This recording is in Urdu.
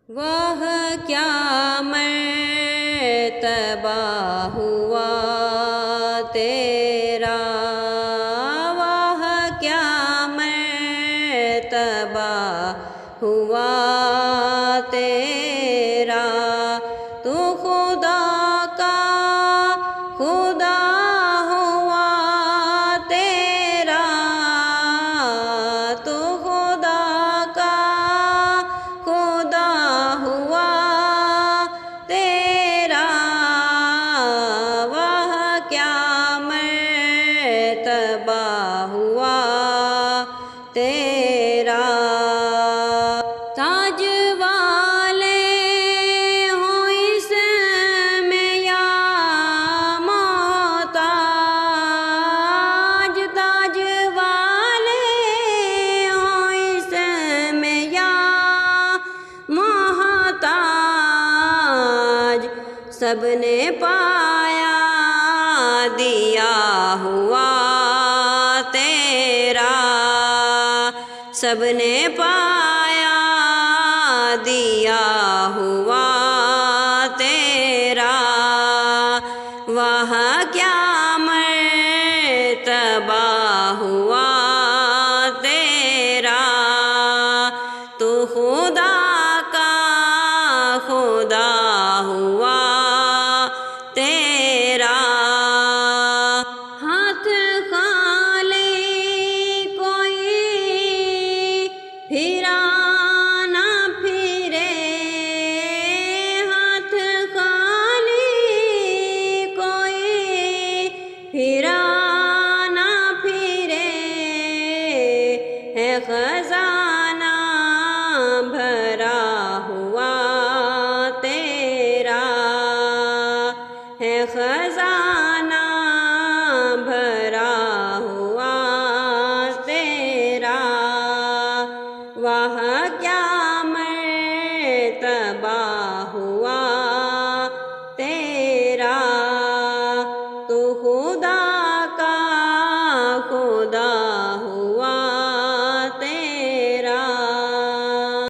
واہ کیا مرتبہ ہوا تیرا، واہ کیا مرتبہ ہوا تیرا، تو خدا کا خدا ہوا تیرا، تو خدا کا خدا ہوا تیرا، واہ کیا مرتبہ ہوا تیرا۔ تاج والے ہوں اس میں یا محتاج، تاج والے ہوں اس میں یا محتاج، سب نے پایا دیا ہوا تیرا، سب نے پایا دیا ہوا تیرا، واہ کیا مرتبہ ہوا تیرا، تو خدا کا خدا ہوا تیرا۔ ہاتھ خالی کوئی پھرا نہ پھرے، ہاتھ خالی کوئی پھرا نہ پھرے، ہے خزانہ بھرا ہوا تیرا، ہے